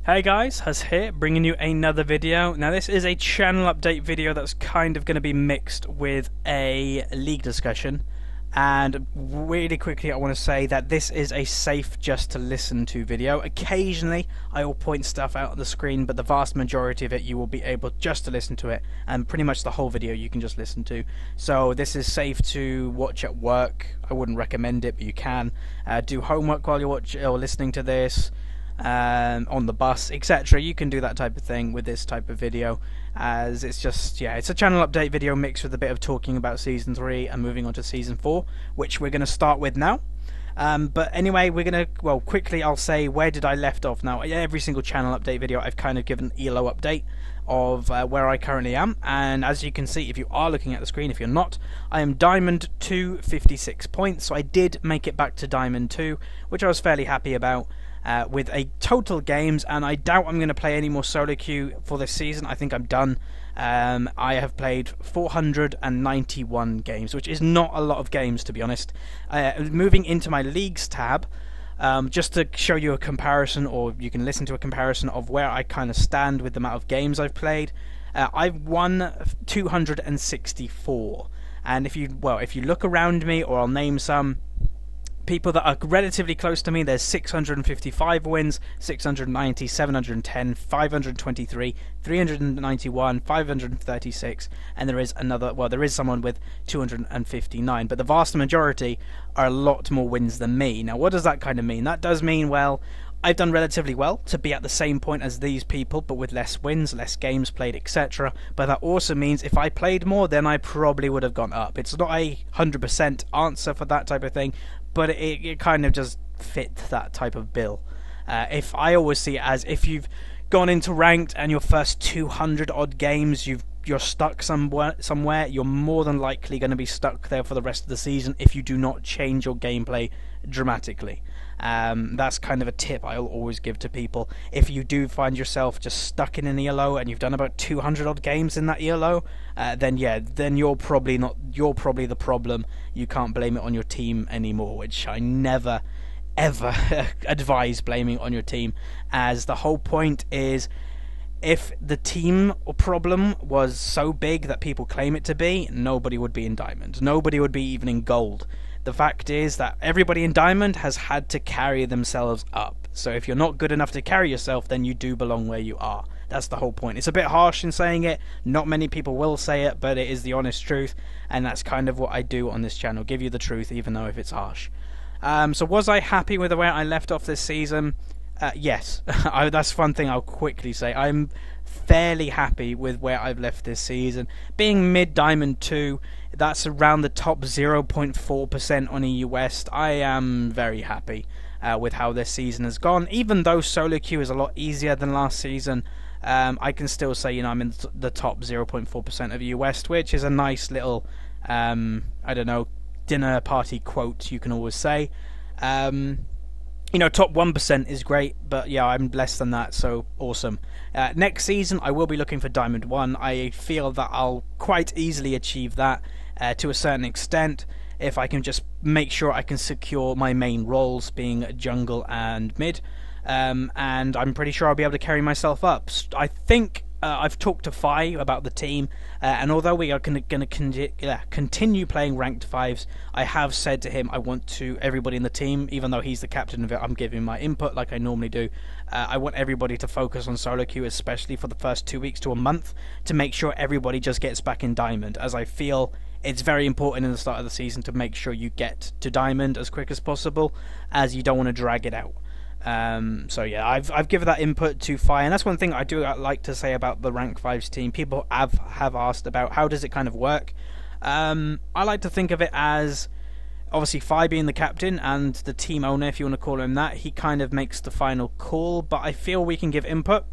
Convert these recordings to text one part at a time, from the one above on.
Hey guys, Huz here, bringing you another video. Now this is a channel update video that's kind of going to be mixed with a league discussion. And really quickly I want to say that this is a safe just to listen to video. Occasionally I will point stuff out on the screen, but the vast majority of it you will be able just to listen to it. And pretty much the whole video you can just listen to. So this is safe to watch at work. I wouldn't recommend it, but you can. Do homework while you're listening to this. On the bus, etc. You can do that type of thing with this type of video, as it's just, it's a channel update video mixed with a bit of talking about Season 3 and moving on to Season 4, which we're going to start with now. But anyway, we're going to, quickly I'll say where did I left off now. Every single channel update video I've kind of given an ELO update of where I currently am, and as you can see, if you are looking at the screen, if you're not, I am Diamond 2, 56 points, so I did make it back to Diamond 2, which I was fairly happy about. With a total games, and I doubt I'm going to play any more solo queue for this season. I think I'm done. I have played 491 games, which is not a lot of games, to be honest. Moving into my leagues tab, just to show you a comparison, or you can listen to a comparison of where I kind of stand with the amount of games I've played. I've won 264, and if you look around me, or I'll name some people that are relatively close to me, there's 655 wins, 690, 710, 523, 391, 536, and there is another, there is someone with 259, but the vast majority are a lot more wins than me. Now what does that kind of mean? That does mean, well, I've done relatively well to be at the same point as these people, but with less wins, less games played, etc. But that also means if I played more, then I probably would have gone up. It's not a 100% answer for that type of thing, but it kind of just fit that type of bill. If I always see it as, if you've gone into ranked and your first 200 odd games you're stuck somewhere, you're more than likely going to be stuck there for the rest of the season if you do not change your gameplay dramatically. That's kind of a tip I'll always give to people. If you do find yourself just stuck in an ELO and you've done about 200 odd games in that ELO, then you're probably the problem. You can't blame it on your team anymore, which I never ever advise blaming on your team, as the whole point is, if the team or problem was so big that people claim it to be, nobody would be in Diamond. Nobody would be even in Gold. The fact is that everybody in Diamond has had to carry themselves up. So if you're not good enough to carry yourself, then you do belong where you are. That's the whole point. It's a bit harsh in saying it. Not many people will say it, but it is the honest truth. And that's kind of what I do on this channel. Give you the truth, even though if it's harsh. So was I happy with the way I left off this season? Yes. That's one thing I'll quickly say. I'm fairly happy with where I've left this season. Being mid-Diamond 2, that's around the top 0.4% on EU West. I am very happy with how this season has gone. Even though solo queue is a lot easier than last season, I can still say, I'm in the top 0.4% of EU West, which is a nice little, I don't know, dinner party quote you can always say. Top 1% is great, but yeah, I'm less than that, so awesome. Next season, I will be looking for Diamond 1. I feel that I'll quite easily achieve that to a certain extent, if I can just make sure I can secure my main roles, being jungle and mid, and I'm pretty sure I'll be able to carry myself up. I think I've talked to Fi about the team, and although we are going to continue playing ranked 5s, I have said to him I want everybody in the team, even though he's the captain of it, I'm giving my input like I normally do. I want everybody to focus on solo queue, especially for the first 2 weeks to a month, to make sure everybody just gets back in Diamond, as I feel it's very important in the start of the season to make sure you get to Diamond as quick as possible, as you don't want to drag it out. So yeah, I've given that input to Fi, and that's one thing I do like to say about the Rank 5s team. People have asked about how does it kind of work. I like to think of it as, obviously Fi being the captain and the team owner, if you want to call him that, he kind of makes the final call, but I feel we can give input.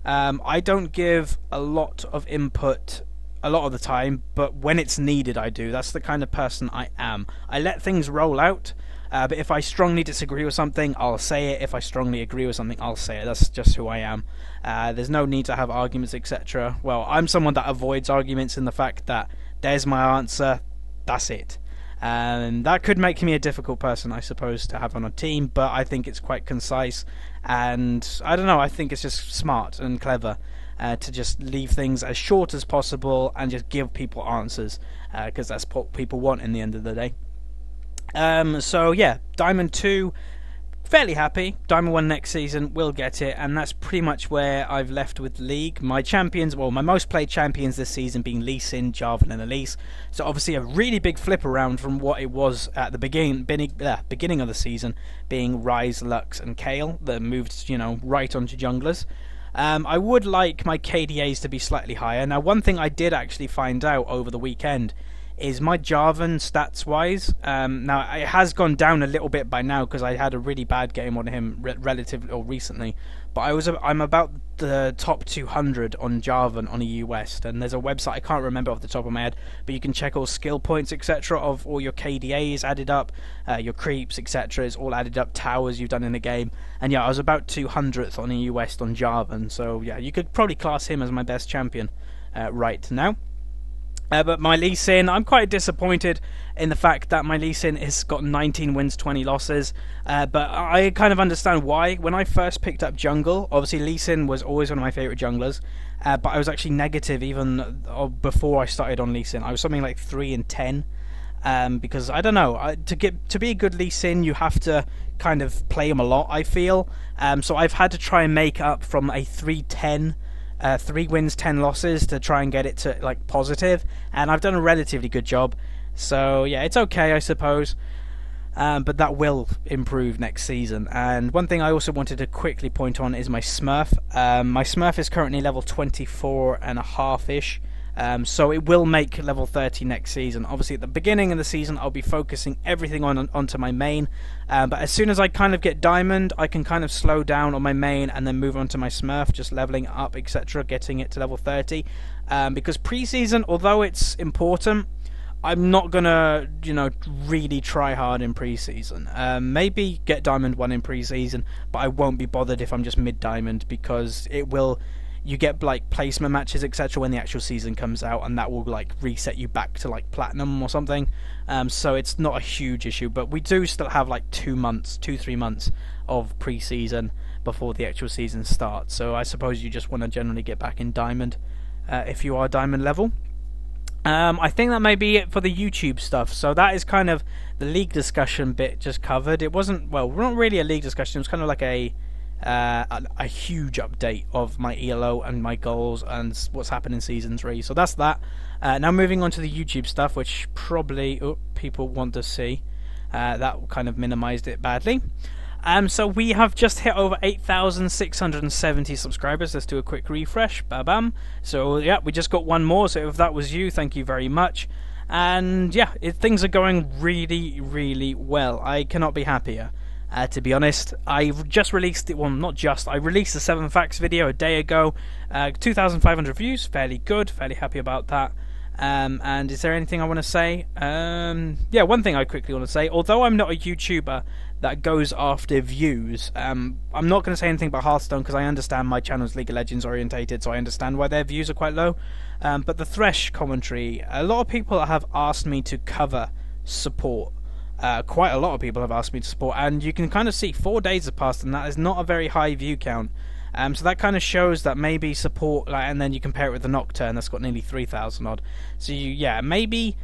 I don't give a lot of input a lot of the time, but when it's needed I do. That's the kind of person I am. I let things roll out. But if I strongly disagree with something, I'll say it. If I strongly agree with something, I'll say it. That's just who I am. There's no need to have arguments, etc. Well, I'm someone that avoids arguments in the fact that there's my answer, that's it. And that could make me a difficult person, I suppose, to have on a team, but I think it's quite concise, and I don't know, I think it's just smart and clever to just leave things as short as possible and just give people answers, because that's what people want in the end of the day. So yeah, Diamond 2, fairly happy. Diamond 1 next season, we'll get it, and that's pretty much where I've left with League. My champions, well, my most played champions this season being Lee Sin, Jarvan and Elise. So obviously a really big flip around from what it was at the beginning of the season, being Ryze, Lux and Kayle, that moved, right onto junglers. I would like my KDAs to be slightly higher. Now, one thing I did actually find out over the weekend is my Jarvan stats-wise. Now, it has gone down a little bit by now because I had a really bad game on him relatively or recently. But I'm about the top 200 on Jarvan on EU West, and there's a website I can't remember off the top of my head, but you can check all skill points, etc., of all your KDAs added up, your creeps, etc. is all added up, towers you've done in the game, and yeah, I was about 200th on EU West on Jarvan. So yeah, you could probably class him as my best champion right now. But my Lee Sin, I'm quite disappointed in the fact that my Lee Sin has got 19 wins, 20 losses. But I kind of understand why. When I first picked up jungle, obviously Lee Sin was always one of my favourite junglers. But I was actually negative even before I started on Lee Sin. I was something like 3 and 10. Because I don't know, to be a good Lee Sin, you have to kind of play him a lot, I feel. So I've had to try and make up from a 3-10. 3 wins, 10 losses to try and get it to like positive, and I've done a relatively good job. So yeah, it's okay, I suppose. But that will improve next season. And one thing I also wanted to quickly point on is my Smurf. My Smurf is currently level 24.5-ish. So it will make level 30 next season. Obviously at the beginning of the season I'll be focusing everything onto my main, but as soon as I kind of get diamond, I can kind of slow down on my main and then move on to my Smurf, just leveling it up, etc., getting it to level 30, because pre-season, although it's important, I'm not gonna really try hard in pre-season. Maybe get diamond 1 in pre-season, but I won't be bothered if I'm just mid-diamond, because you get like placement matches, etc., when the actual season comes out, and that will like reset you back to like platinum or something. So it's not a huge issue, but we do still have like 3 months of pre-season before the actual season starts. So I suppose you just want to generally get back in diamond if you are diamond level. I think that may be it for the YouTube stuff. So that is kind of the league discussion bit just covered. It wasn't, well, not really a league discussion. It was kind of like a huge update of my ELO and my goals and what's happened in Season 3. So that's that. Now moving on to the YouTube stuff, which probably people want to see. That kind of minimized it badly. So we have just hit over 8,670 subscribers. Let's do a quick refresh. Ba-bam. So yeah, we just got one more. So if that was you, thank you very much. And yeah, things are going really, really well. I cannot be happier. To be honest, I've just released it. Well, not just. I released the 7 Facts video a day ago. 2,500 views. Fairly good. Fairly happy about that. And is there anything I want to say? Yeah, one thing I quickly want to say. Although I'm not a YouTuber that goes after views, I'm not going to say anything about Hearthstone because I understand my channel's League of Legends orientated, so I understand why their views are quite low. But the Thresh commentary, a lot of people have asked me to cover support. Quite a lot of people have asked me to support, and you can kind of see 4 days have passed and that is not a very high view count. So that kind of shows that maybe support, and then you compare it with the Nocturne that's got nearly 3,000 odd. So yeah, maybe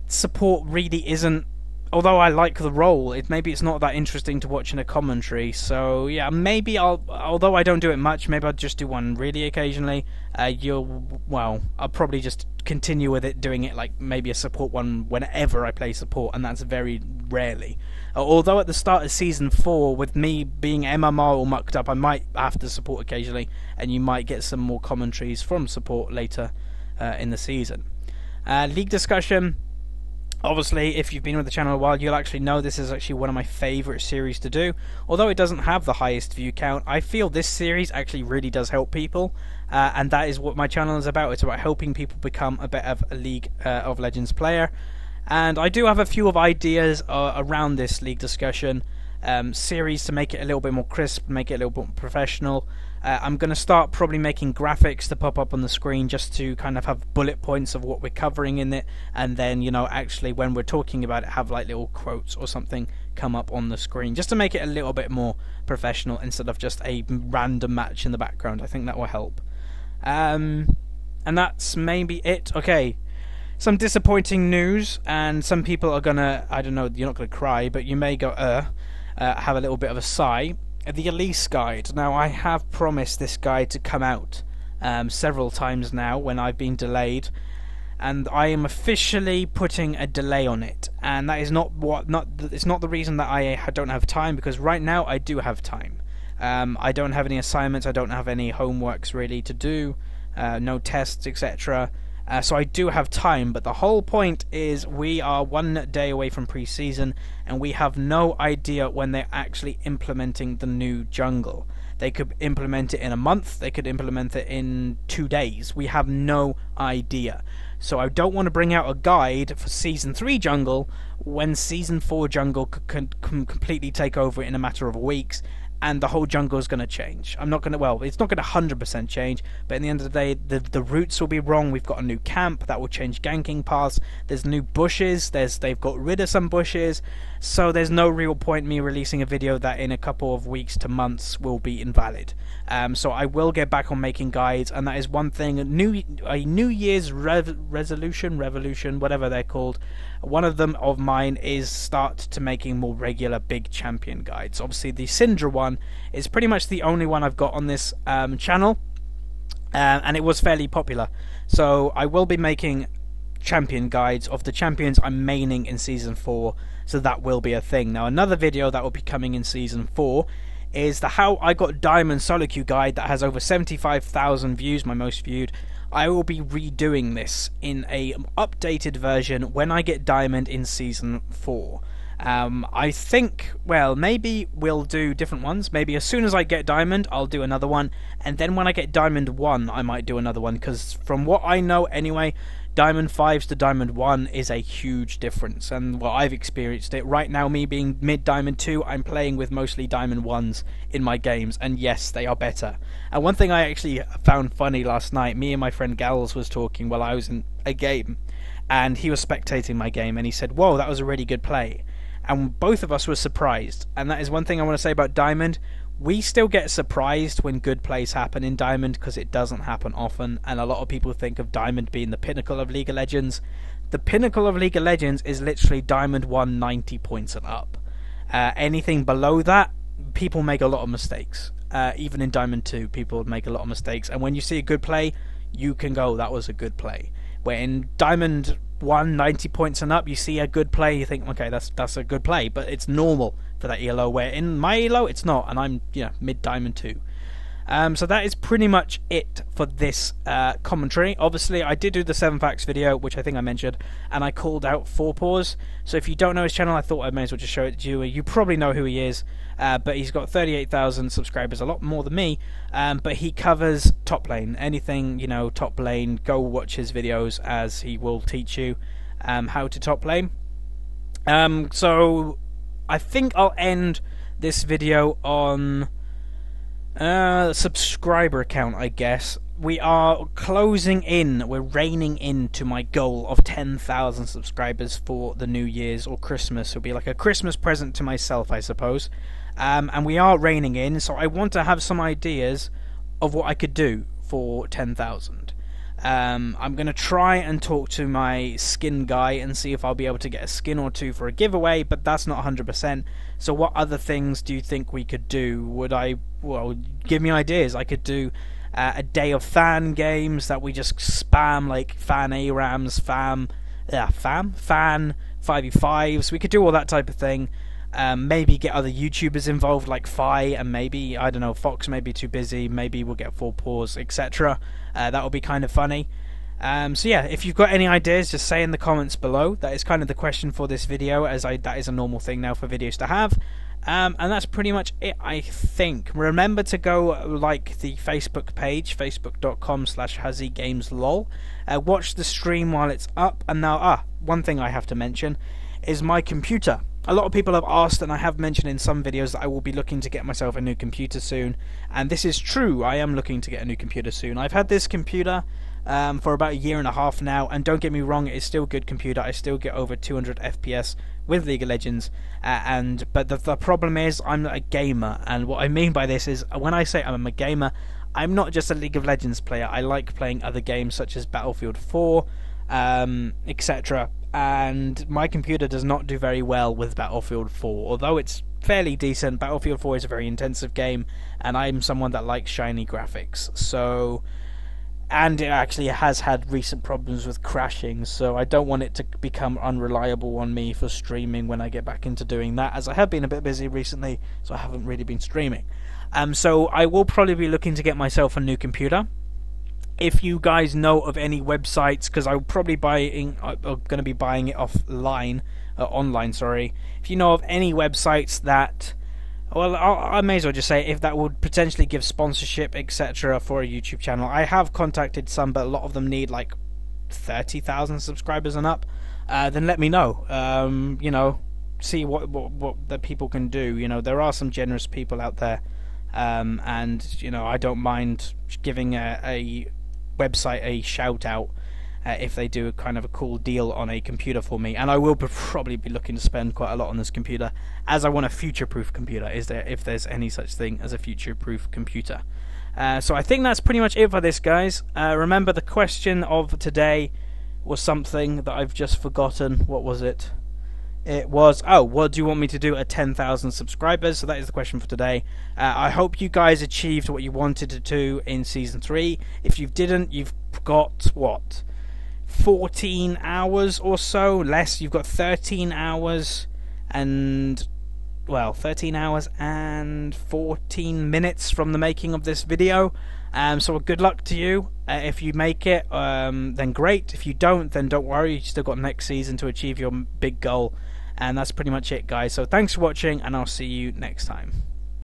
support really isn't, although I like the role, maybe it's not that interesting to watch in a commentary. So yeah, maybe although I don't do it much, maybe I'll just do one really occasionally. I'll probably just continue with it, doing it like maybe a support one whenever I play support, and that's very rarely. Although at the start of Season 4, with me being MMR all mucked up, I might have to support occasionally, and you might get some more commentaries from support later in the season. League discussion. Obviously, if you've been with the channel a while, you'll actually know this is actually one of my favourite series to do. Although it doesn't have the highest view count, I feel this series actually really does help people. And that is what my channel is about. It's about helping people become a bit of a League of Legends player. And I do have a few of ideas around this league discussion. series to make it a little bit more crisp, make it a little bit more professional. I'm going to start probably making graphics to pop up on the screen just to kind of have bullet points of what we're covering in it, and then, you know, actually when we're talking about it, have like little quotes or something come up on the screen just to make it a little bit more professional instead of just a random match in the background. I think that will help. And that's maybe it. Okay, some disappointing news, and some people are gonna, I don't know, you're not gonna cry, but you may go have a little bit of a sigh. The Elise guide. Now, I have promised this guide to come out several times now when I've been delayed, and I am officially putting a delay on it. And that is it's not the reason that I don't have time, because right now I do have time. I don't have any assignments, I don't have any homeworks really to do, no tests, etc. So I do have time, but the whole point is we are 1 day away from pre-season, and we have no idea when they're actually implementing the new jungle. They could implement it in a month, they could implement it in 2 days. We have no idea. So I don't want to bring out a guide for Season 3 jungle when Season 4 jungle can completely take over in a matter of weeks, and the whole jungle is going to change. I'm not going to, well, it's not going to 100% change, but in the end of the day, the routes will be wrong. We've got a new camp that will change ganking paths. There's new bushes. They've got rid of some bushes, so there's no real point me releasing a video that in a couple of weeks to months will be invalid. So I will get back on making guides, and that is one thing. A New Year's revolution, whatever they're called. One of them of mine is start to making more regular big champion guides. Obviously, the Syndra one is pretty much the only one I've got on this channel, and it was fairly popular. So I will be making champion guides of the champions I'm maining in Season 4, so that will be a thing. Now, another video that will be coming in Season 4 is the How I Got Diamond solo queue guide that has over 75,000 views, my most viewed. I will be redoing this in a updated version when I get Diamond in Season 4. I think, well, maybe we'll do different ones. Maybe as soon as I get Diamond, I'll do another one, and then when I get Diamond 1, I might do another one, because from what I know anyway, Diamond 5s to Diamond 1 is a huge difference, and well, I've experienced it. Right now, me being mid-Diamond 2, I'm playing with mostly Diamond 1s in my games, and yes, they are better. And one thing I actually found funny last night, me and my friend Gals was talking while I was in a game, and he was spectating my game, and he said, "Whoa, that was a really good play." And both of us were surprised, and that is one thing I want to say about Diamond. We still get surprised when good plays happen in Diamond, because it doesn't happen often, and a lot of people think of Diamond being the pinnacle of League of Legends. The pinnacle of League of Legends is literally Diamond 1 90 points and up. Anything below that, people make a lot of mistakes. Even in Diamond 2, people make a lot of mistakes, and when you see a good play, you can go, that was a good play. Where in Diamond 1 90 points and up, you see a good play, you think, okay, that's a good play, but it's normal for that ELO, where in my ELO it's not, and I'm, you know, mid-Diamond 2. So that is pretty much it for this commentary. Obviously, I did do the 7 facts video, which I think I mentioned, and I called out 4paws. So if you don't know his channel, I thought I may as well just show it to you. You probably know who he is, but he's got 38,000 subscribers, a lot more than me, but he covers top lane. Anything, you know, top lane, go watch his videos, as he will teach you how to top lane. So I think I'll end this video on subscriber count, I guess. We are closing in, we're reining in to my goal of 10,000 subscribers for the New Year's or Christmas. It'll be like a Christmas present to myself, I suppose. And we are reining in, so I want to have some ideas of what I could do for 10,000. I'm going to try and talk to my skin guy and see if I'll be able to get a skin or two for a giveaway, but that's not 100%. So what other things do you think we could do? Well, give me ideas. I could do a day of fan games that we just spam, like fan ARAMs, fan 5v5s. We could do all that type of thing. Maybe get other YouTubers involved, like Fi, and maybe, I don't know, Fox may be too busy, maybe we'll get 4paws, etc. That will be kind of funny. So yeah, if you've got any ideas, just say in the comments below. That is kind of the question for this video, as that is a normal thing now for videos to have. And that's pretty much it, I think. Remember to go like the Facebook page, facebook.com/HuzzyGamesLol. Watch the stream while it's up. And now, one thing I have to mention is my computer. a lot of people have asked, and I have mentioned in some videos, that I will be looking to get myself a new computer soon. And this is true, I am looking to get a new computer soon. I've had this computer for about a year and a half now, and don't get me wrong, it is still a good computer. I still get over 200 FPS with League of Legends, but the problem is I'm not a gamer, and what I mean by this is, when I say I'm a gamer, I'm not just a League of Legends player. I like playing other games such as Battlefield 4, etc. And my computer does not do very well with Battlefield 4, although it's fairly decent. Battlefield 4 is a very intensive game, and I'm someone that likes shiny graphics. So, and it actually has had recent problems with crashing, so I don't want it to become unreliable on me for streaming when I get back into doing that, as I have been a bit busy recently, so I haven't really been streaming. So I will probably be looking to get myself a new computer. If you guys know of any websites, because I'm probably going to be buying it online. If you know of any websites that, well, I may as well just say, if that would potentially give sponsorship, etc. for a YouTube channel. I have contacted some, but a lot of them need like 30,000 subscribers and up. Then let me know. See what the people can do. There are some generous people out there, and I don't mind giving a website a shout out if they do kind of a cool deal on a computer for me. And I will probably be looking to spend quite a lot on this computer, as I want a future-proof computer, if there's any such thing as a future-proof computer. So I think that's pretty much it for this, guys. Remember, the question of today was something that I've just forgotten. What was it? It was, what do you want me to do at 10,000 subscribers? So that is the question for today. I hope you guys achieved what you wanted to do in Season 3. If you didn't, you've got, 14 hours or so? Less, you've got 13 hours and, 13 hours and 14 minutes from the making of this video. So good luck to you. If you make it, then great. If you don't, then don't worry. You've still got next season to achieve your big goal. And that's pretty much it, guys. So thanks for watching, and I'll see you next time.